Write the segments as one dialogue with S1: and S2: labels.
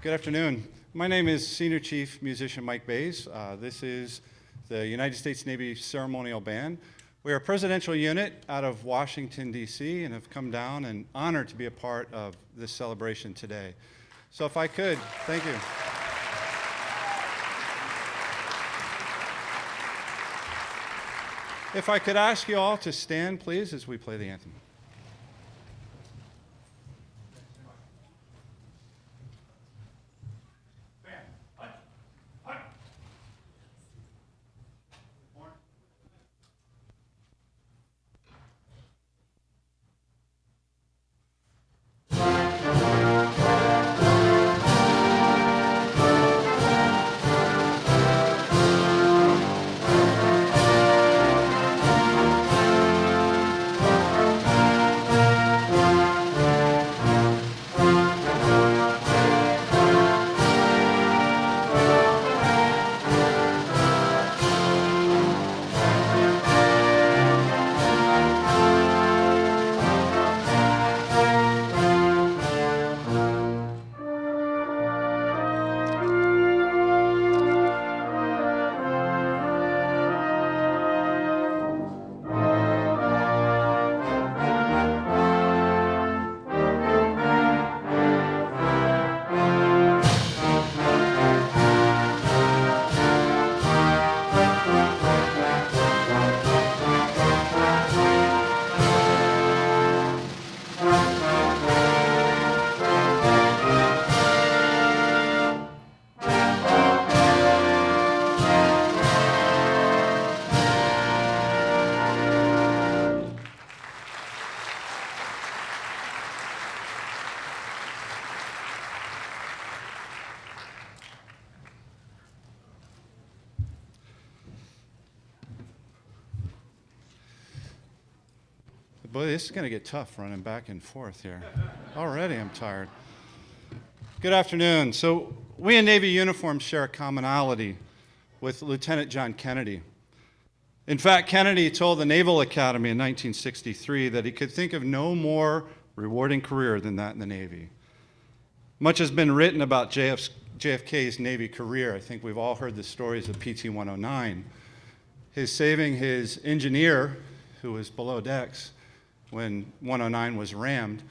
S1: Good afternoon. My name is Senior Chief Musician Mike Bays. This is the United States Navy Ceremonial Band. We are a presidential unit out of Washington, D.C., and have come down and honored to be a part of this celebration today. So if I could, thank you. If I could ask you all to stand, please, as we play the anthem. Boy, this is going to get tough running back and forth here. Already I'm tired. Good afternoon. So we in Navy uniform share a commonality with Lieutenant John Kennedy. In fact, Kennedy told the Naval Academy in 1963 that he could think of no more rewarding career than that in the Navy. Much has been written about JFK's Navy career. I think we've all heard the stories of PT-109. His saving his engineer, who was below decks when 109 was rammed,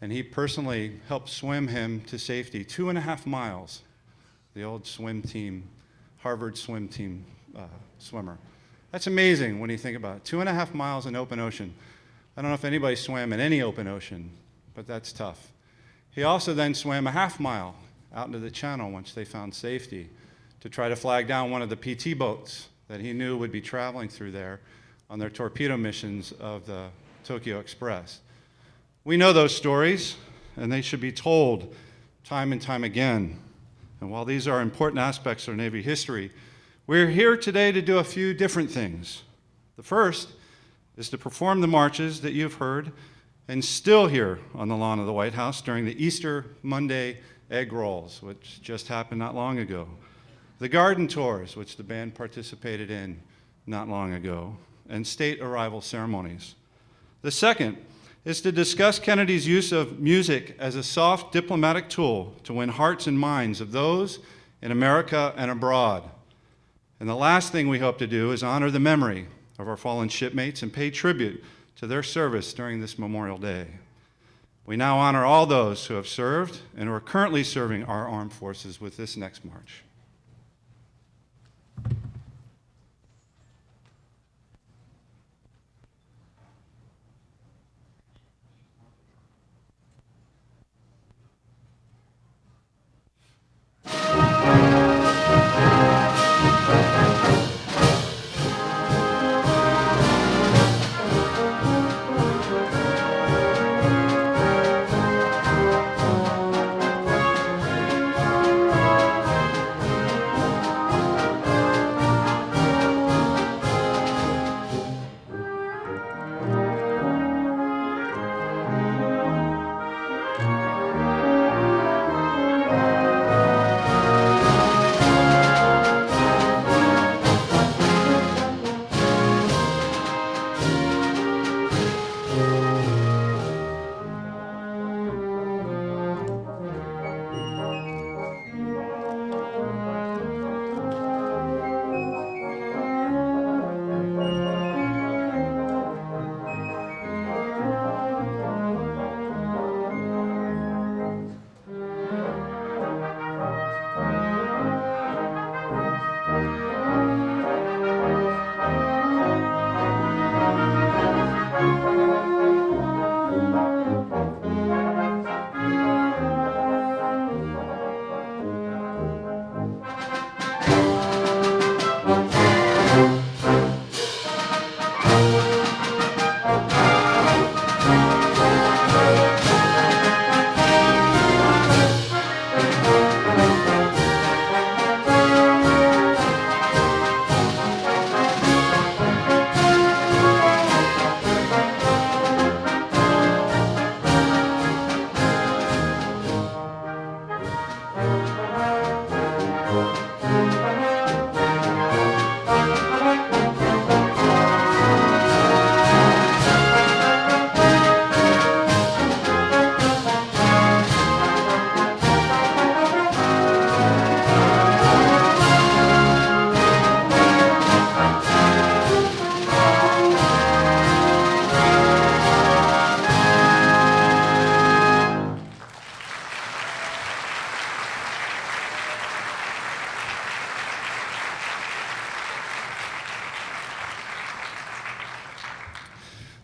S1: and he personally helped swim him to safety 2.5 miles the old swim team, Harvard swim team swimmer. That's amazing when you think about it. 2.5 miles in open ocean. I don't know if anybody swam in any open ocean, but that's tough. He also then swam a half mile out into the channel once they found safety to try to flag down one of the PT boats that he knew would be traveling through there on their torpedo missions of the Tokyo Express. We know those stories, and they should be told time and time again. And while these are important aspects of Navy history, we're here today to do a few different things. The first is to perform the marches that you've heard and still hear on the lawn of the White House during the Easter Monday egg rolls, which just happened not long ago. The garden tours, which the band participated in not long ago, and state arrival ceremonies. The second is to discuss Kennedy's use of music as a soft diplomatic tool to win hearts and minds of those in America and abroad. And the last thing we hope to do is honor the memory of our fallen shipmates and pay tribute to their service during this Memorial Day. We now honor all those who have served and who are currently serving our armed forces with this next march.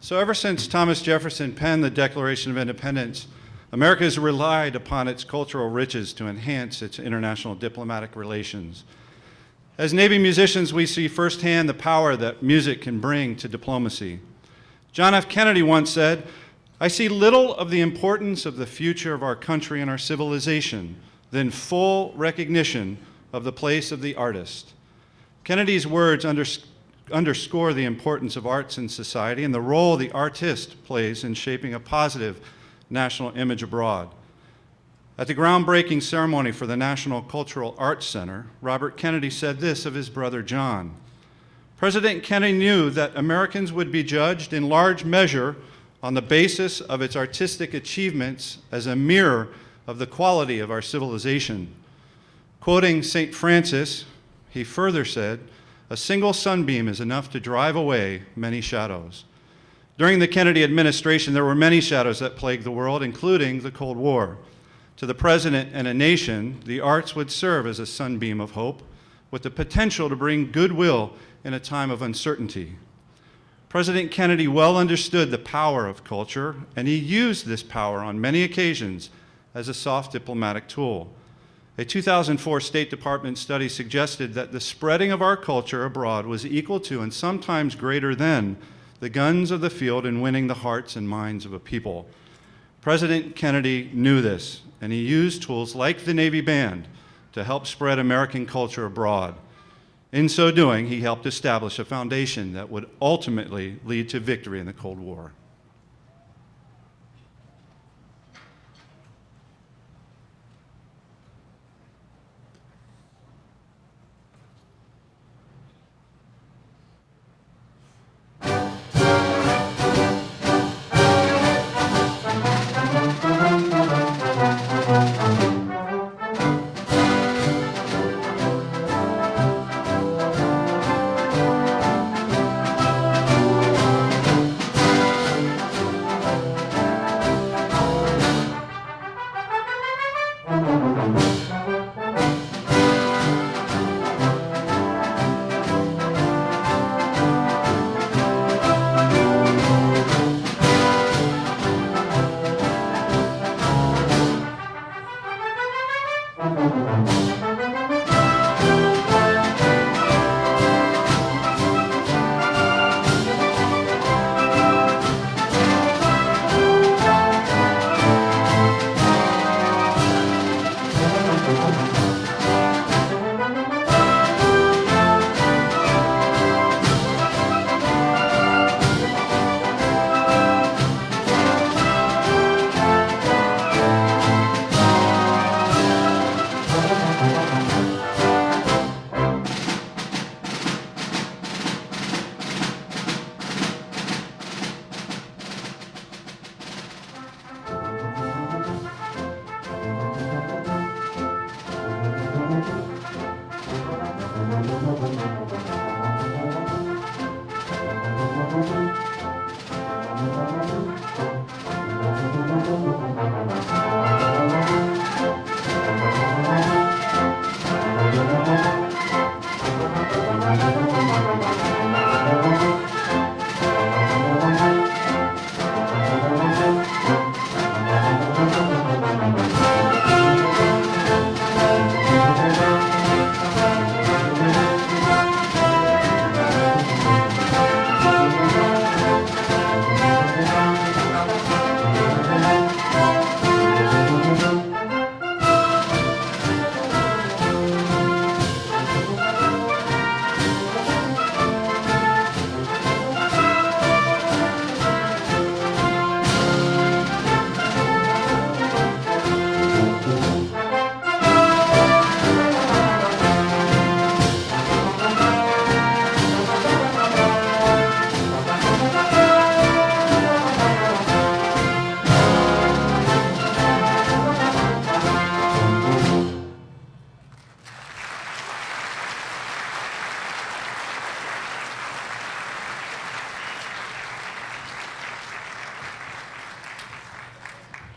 S1: So ever since Thomas Jefferson penned the Declaration of Independence, America has relied upon its cultural riches to enhance its international diplomatic relations. As Navy musicians, we see firsthand the power that music can bring to diplomacy. John F. Kennedy once said, "I see little of the importance of the future of our country and our civilization than full recognition of the place of the artist." Kennedy's words underscore the importance of arts in society and the role the artist plays in shaping a positive national image abroad. At the groundbreaking ceremony for the National Cultural Arts Center, Robert Kennedy said this of his brother John. President Kennedy knew that Americans would be judged in large measure on the basis of its artistic achievements as a mirror of the quality of our civilization. Quoting St. Francis, he further said, "A single sunbeam is enough to drive away many shadows." During the Kennedy administration, there were many shadows that plagued the world, including the Cold War. To the President and a nation, the arts would serve as a sunbeam of hope with the potential to bring goodwill in a time of uncertainty. President Kennedy well understood the power of culture, and he used this power on many occasions as a soft diplomatic tool. A 2004 State Department study suggested that the spreading of our culture abroad was equal to, and sometimes greater than, the guns of the field in winning the hearts and minds of a people. President Kennedy knew this, and he used tools like the Navy Band to help spread American culture abroad. In so doing, he helped establish a foundation that would ultimately lead to victory in the Cold War.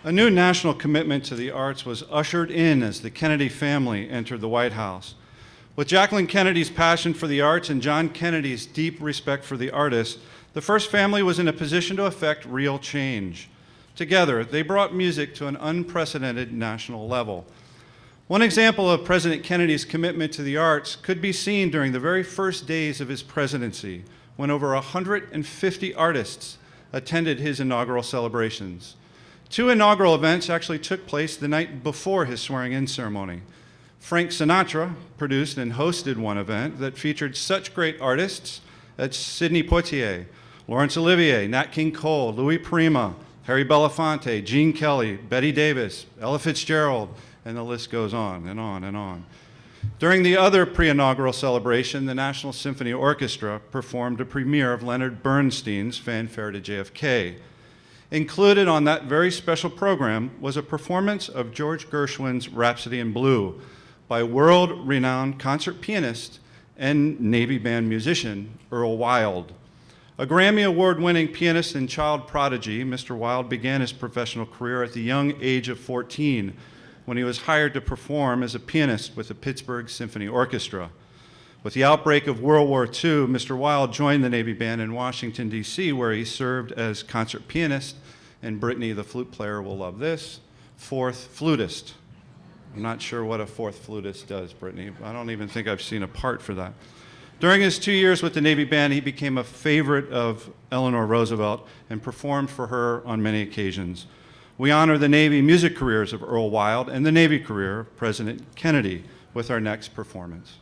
S1: A new national commitment to the arts was ushered in as the Kennedy family entered the White House. With Jacqueline Kennedy's passion for the arts and John Kennedy's deep respect for the artists, the first family was in a position to effect real change. Together, they brought music to an unprecedented national level. One example of President Kennedy's commitment to the arts could be seen during the very first days of his presidency, when over 150 artists attended his inaugural celebrations. Two inaugural events actually took place the night before his swearing-in ceremony. Frank Sinatra produced and hosted one event that featured such great artists as Sidney Poitier, Laurence Olivier, Nat King Cole, Louis Prima, Harry Belafonte, Gene Kelly, Betty Davis, Ella Fitzgerald, and the list goes on and on and on. During the other pre-inaugural celebration, the National Symphony Orchestra performed a premiere of Leonard Bernstein's Fanfare to JFK. Included on that very special program was a performance of George Gershwin's Rhapsody in Blue by world-renowned concert pianist and Navy Band musician Earl Wild. A Grammy Award-winning pianist and child prodigy, Mr. Wild began his professional career at the young age of 14 when he was hired to perform as a pianist with the Pittsburgh Symphony Orchestra. With the outbreak of World War II, Mr. Wild joined the Navy Band in Washington, D.C., where he served as concert pianist, and Brittany, the flute player, will love this, fourth flutist. I'm not sure what a fourth flutist does, Brittany. I don't even think I've seen a part for that. During his 2 years with the Navy Band, he became a favorite of Eleanor Roosevelt and performed for her on many occasions. We honor the Navy music careers of Earl Wild and the Navy career of President Kennedy with our next performance.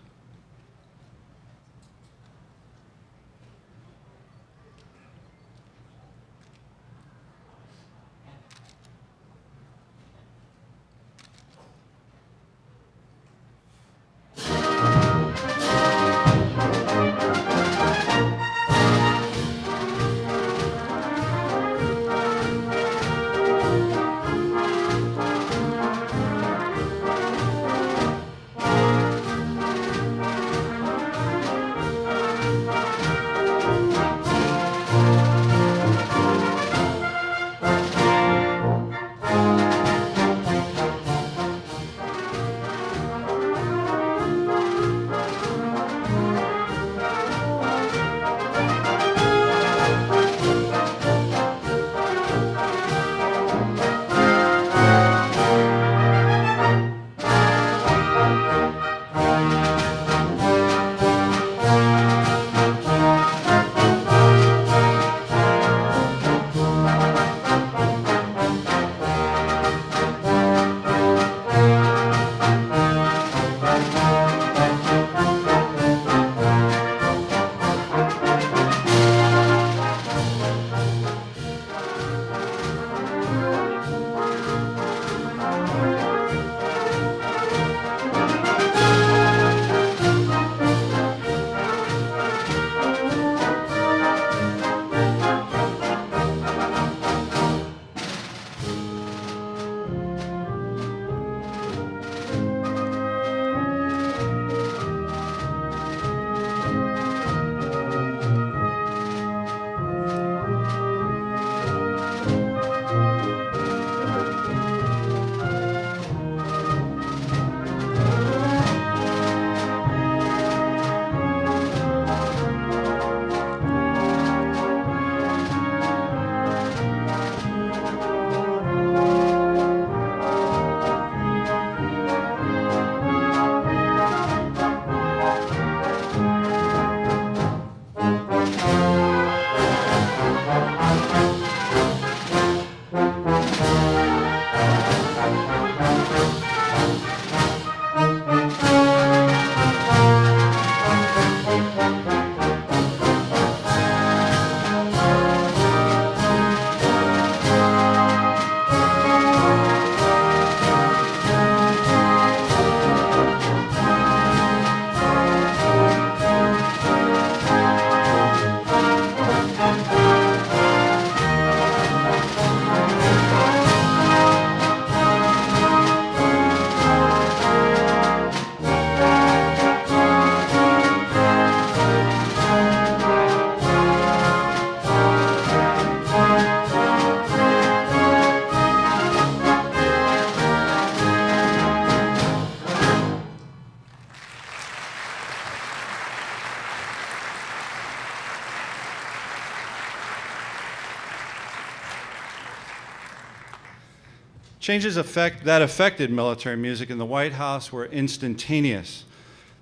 S1: Changes that affected military music in the White House were instantaneous.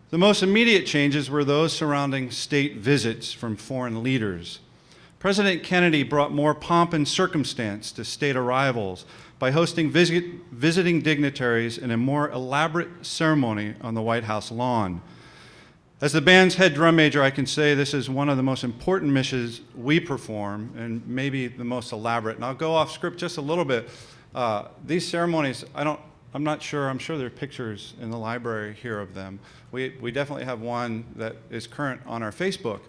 S1: The most immediate changes were those surrounding state visits from foreign leaders. President Kennedy brought more pomp and circumstance to state arrivals by hosting visiting dignitaries in a more elaborate ceremony on the White House lawn. As the band's head drum major, I can say this is one of the most important missions we perform and maybe the most elaborate. And I'll go off script just a little bit. These ceremonies, I'm not sure, I'm sure there are pictures in the library here of them. We definitely have one that is current on our Facebook.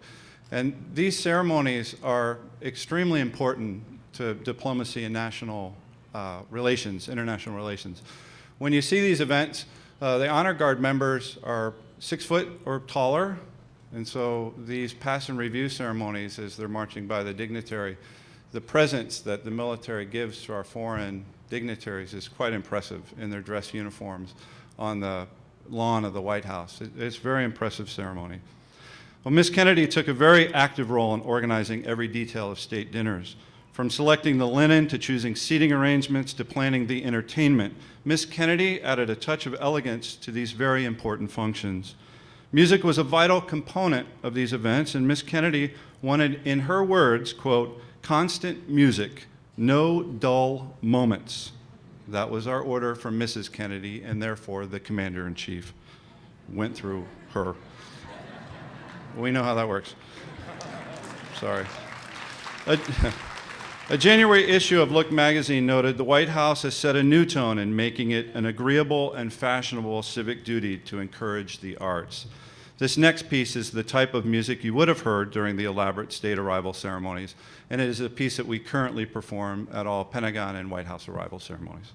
S1: And these ceremonies are extremely important to diplomacy and national relations, international relations. When you see these events, the honor guard members are 6 foot or taller, and so these pass and review ceremonies as they're marching by the dignitary, the presents that the military gives to our foreign dignitaries is quite impressive in their dress uniforms on the lawn of the White House. It's a very impressive ceremony. Well, Miss Kennedy took a very active role in organizing every detail of state dinners. From selecting the linen to choosing seating arrangements to planning the entertainment, Miss Kennedy added a touch of elegance to these very important functions. Music was a vital component of these events, and Miss Kennedy wanted, in her words, quote, constant music, no dull moments. That was our order from Mrs. Kennedy, and therefore the Commander-in-Chief went through her. We know how that works. Sorry. A January issue of Look magazine noted the White House has set a new tone in making it an agreeable and fashionable civic duty to encourage the arts. This next piece is the type of music you would have heard during the elaborate state arrival ceremonies, and it is a piece that we currently perform at all Pentagon and White House arrival ceremonies.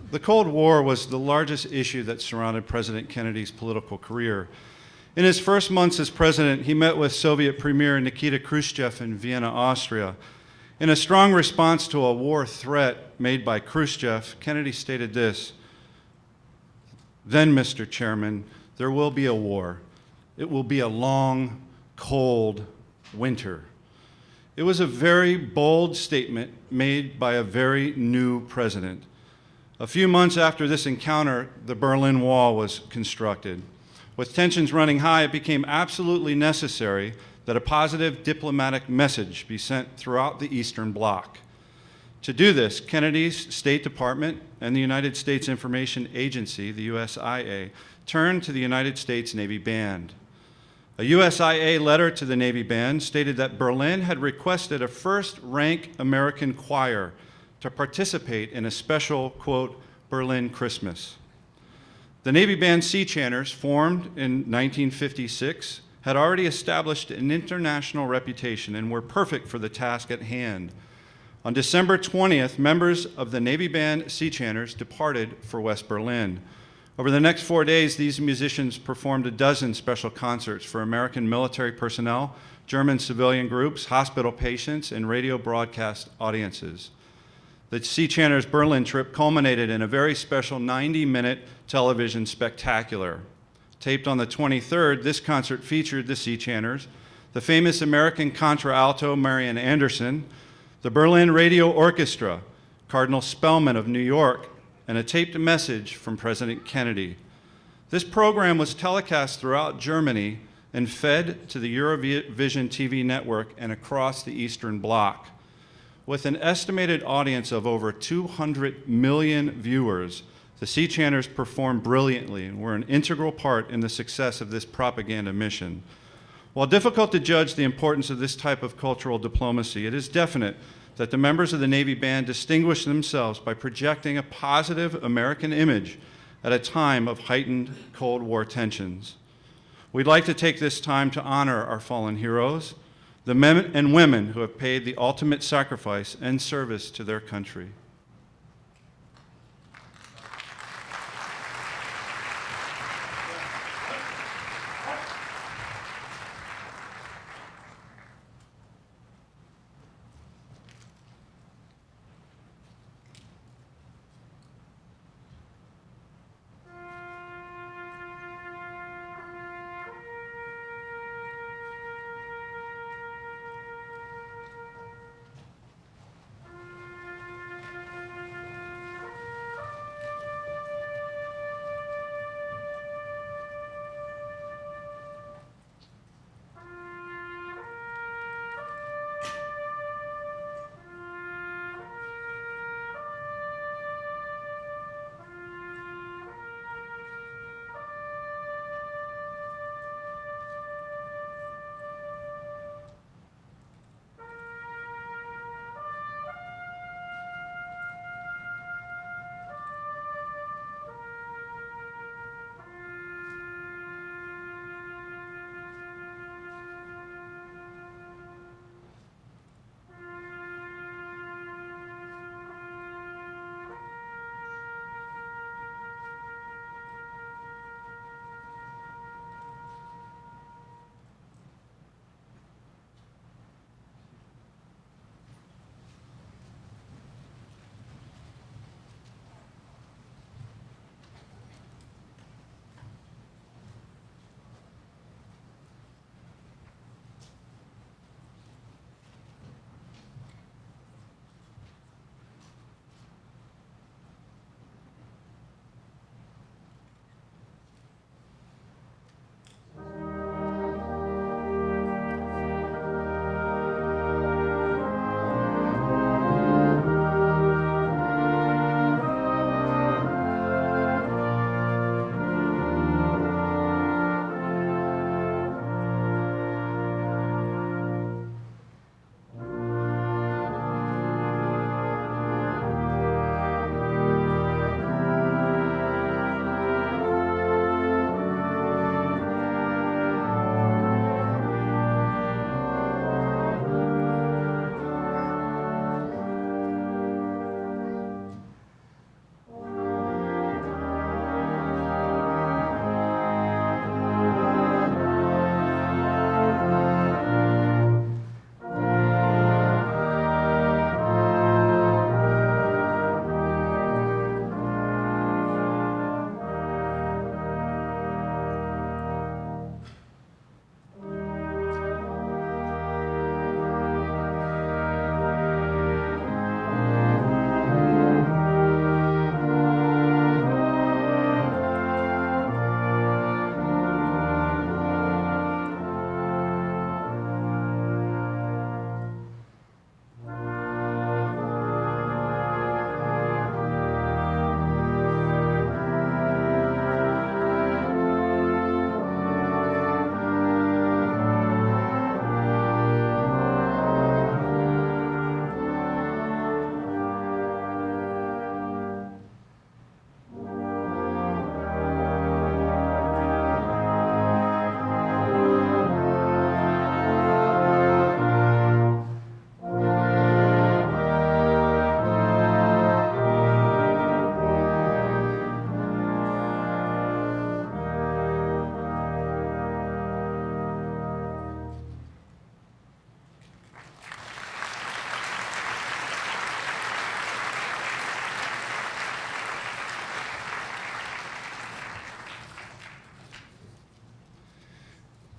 S1: The Cold War was the largest issue that surrounded President Kennedy's political career. In his first months as president, he met with Soviet Premier Nikita Khrushchev in Vienna, Austria. In a strong response to a war threat made by Khrushchev, Kennedy stated this: "Then, Mr. Chairman, there will be a war. It will be a long, cold winter." It was a very bold statement made by a very new president. A few months after this encounter, the Berlin Wall was constructed. With tensions running high, it became absolutely necessary that a positive diplomatic message be sent throughout the Eastern Bloc. To do this, Kennedy's State Department and the United States Information Agency, the USIA, turned to the United States Navy Band. A USIA letter to the Navy Band stated that Berlin had requested a first-rank American choir to participate in a special, quote, Berlin Christmas. The Navy Band Sea Chanters, formed in 1956, had already established an international reputation and were perfect for the task at hand. On December 20th, members of the Navy Band Sea Chanters departed for West Berlin. Over the next 4 days, these musicians performed a dozen special concerts for American military personnel, German civilian groups, hospital patients, and radio broadcast audiences. The Sea Chanters' Berlin trip culminated in a very special 90-minute television spectacular. Taped on the 23rd, this concert featured the Sea Chanters, the famous American contralto Marian Anderson, the Berlin Radio Orchestra, Cardinal Spellman of New York, and a taped message from President Kennedy. This program was telecast throughout Germany and fed to the Eurovision TV network and across the Eastern Bloc. With an estimated audience of over 200 million viewers, the Sea Chanters performed brilliantly and were an integral part in the success of this propaganda mission. While difficult to judge the importance of this type of cultural diplomacy, it is definite that the members of the Navy Band distinguished themselves by projecting a positive American image at a time of heightened Cold War tensions. We'd like to take this time to honor our fallen heroes, the men and women who have paid the ultimate sacrifice and service to their country.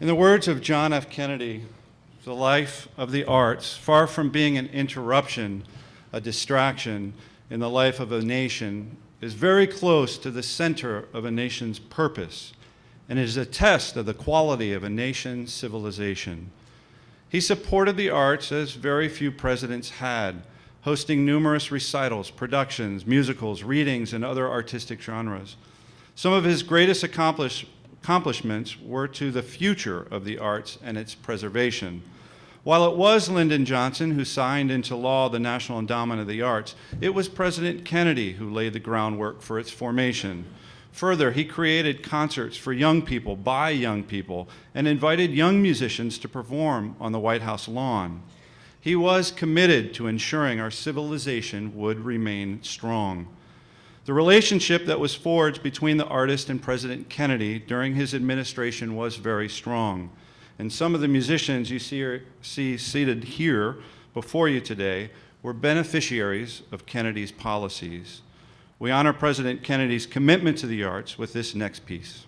S1: In the words of John F. Kennedy, the life of the arts, far from being an interruption, a distraction in the life of a nation, is very close to the center of a nation's purpose and is a test of the quality of a nation's civilization. He supported the arts as very few presidents had, hosting numerous recitals, productions, musicals, readings, and other artistic genres. Some of his greatest accomplishments were to the future of the arts and its preservation. While it was Lyndon Johnson who signed into law the National Endowment of the Arts, it was President Kennedy who laid the groundwork for its formation. Further, he created concerts for young people by young people and invited young musicians to perform on the White House lawn. He was committed to ensuring our civilization would remain strong. The relationship that was forged between the artist and President Kennedy during his administration was very strong. And some of the musicians you see seated here before you today were beneficiaries of Kennedy's policies. We honor President Kennedy's commitment to the arts with this next piece.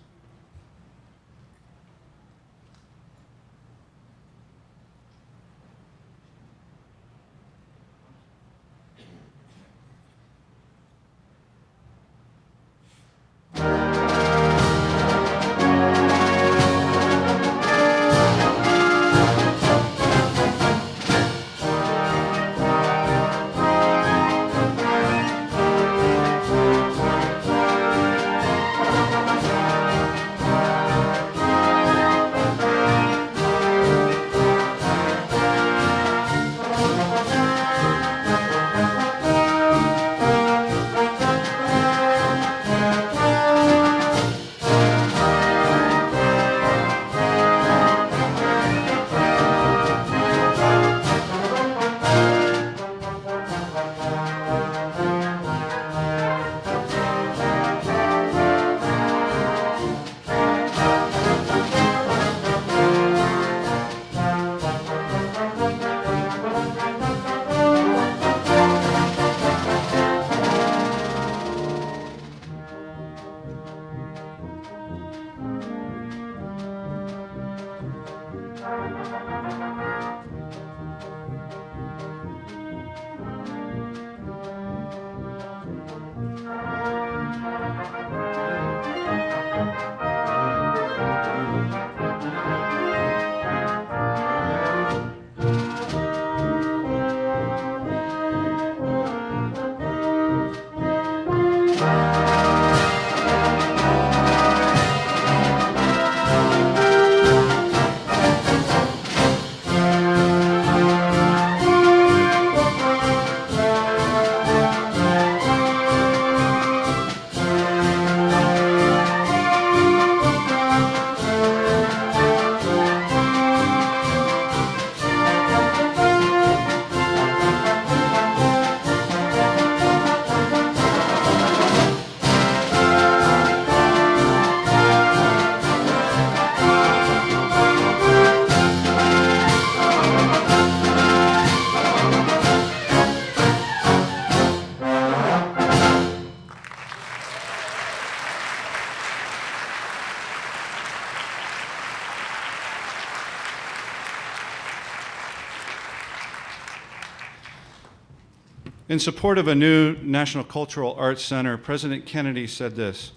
S1: In support of a new National Cultural Arts Center, President Kennedy said this: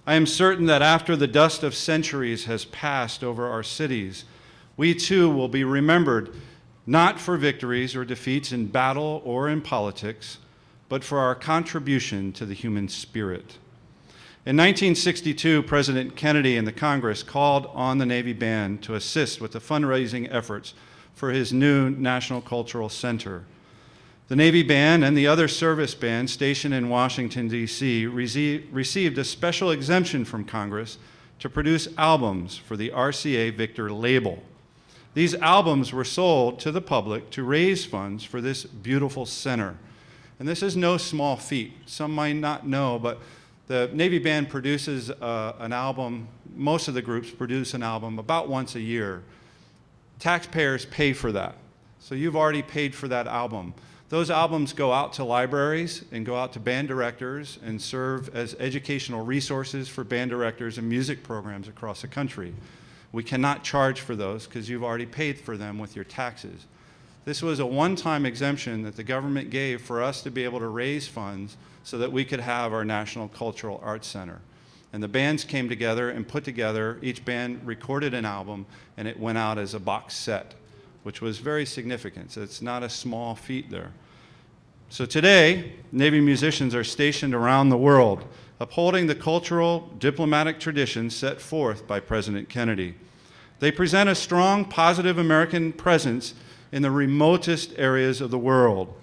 S1: "I am certain that after the dust of centuries has passed over our cities, we too will be remembered not for victories or defeats in battle or in politics, but for our contribution to the human spirit." In 1962, President Kennedy and the Congress called on the Navy Band to assist with the fundraising efforts for his new National Cultural Center. The Navy Band and the other service bands stationed in Washington, D.C. received a special exemption from Congress to produce albums for the RCA Victor label. These albums were sold to the public to raise funds for this beautiful center. And this is no small feat. Some might not know, but the Navy Band produces an album, most of the groups produce an album about once a year. Taxpayers pay for that. So you've already paid for that album. Those albums go out to libraries and go out to band directors and serve as educational resources for band directors and music programs across the country. We cannot charge for those because you've already paid for them with your taxes. This was a one-time exemption that the government gave for us to be able to raise funds so that we could have our National Cultural Arts Center. And the bands came together and put together, each band recorded an album, and it went out as a box set, which was very significant. So it's not a small feat there. So today, Navy musicians are stationed around the world, upholding the cultural, diplomatic traditions set forth by President Kennedy. They present a strong, positive American presence in the remotest areas of the world.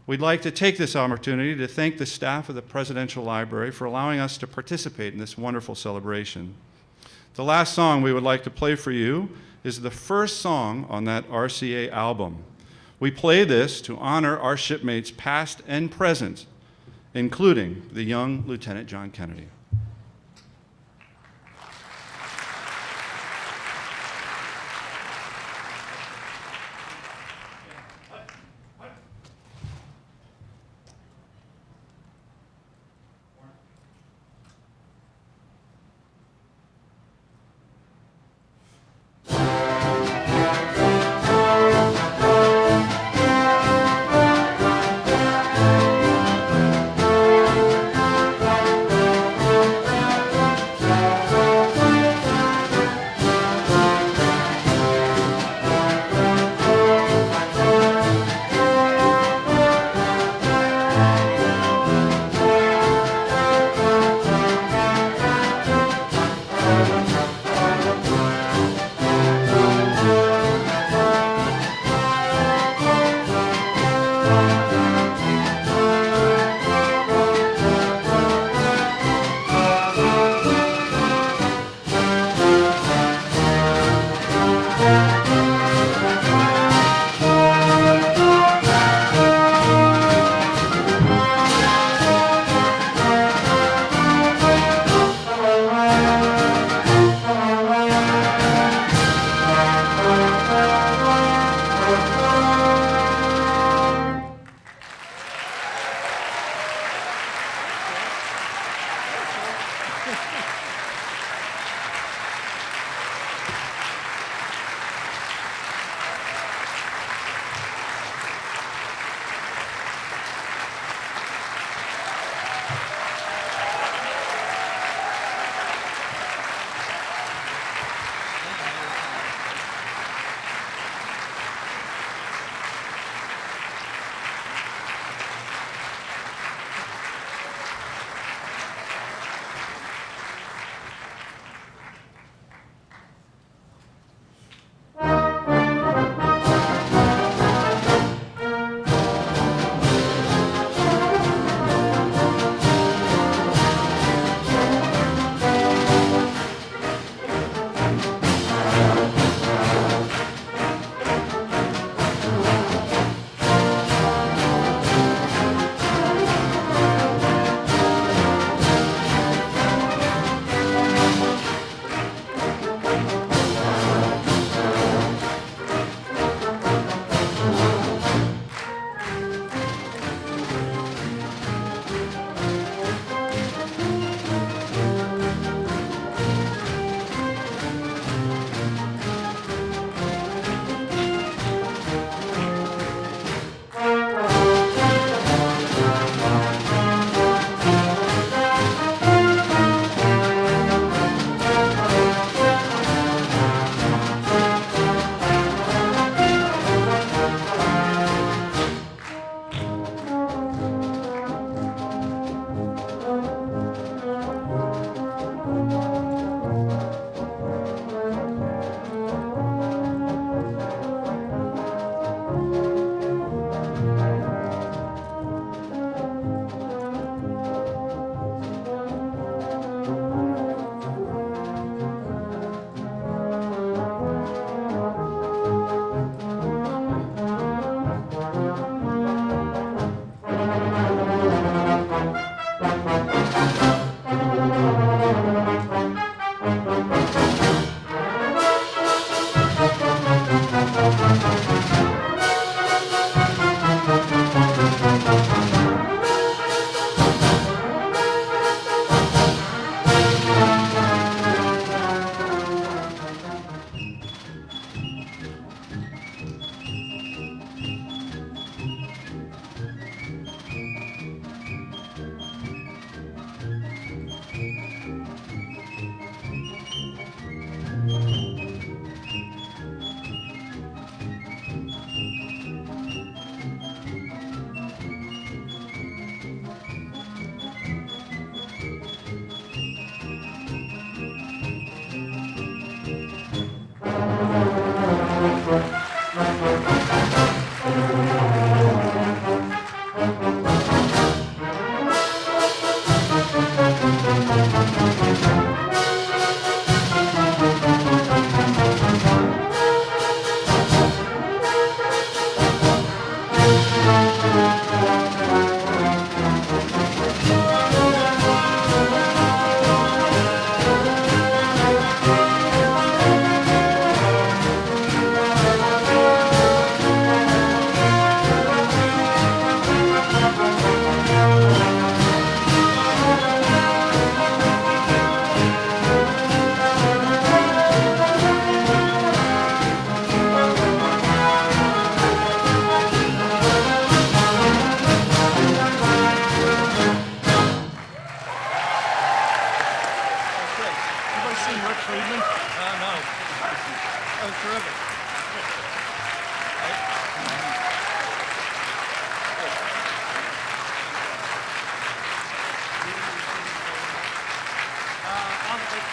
S1: We'd like to take this opportunity to thank the staff of the Presidential Library for allowing us to participate in this wonderful celebration. The last song we would like to play for you is the first song on that RCA album. We play this to honor our shipmates past and present, including the young Lieutenant John Kennedy.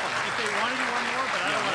S2: If they wanted you one more, but I don't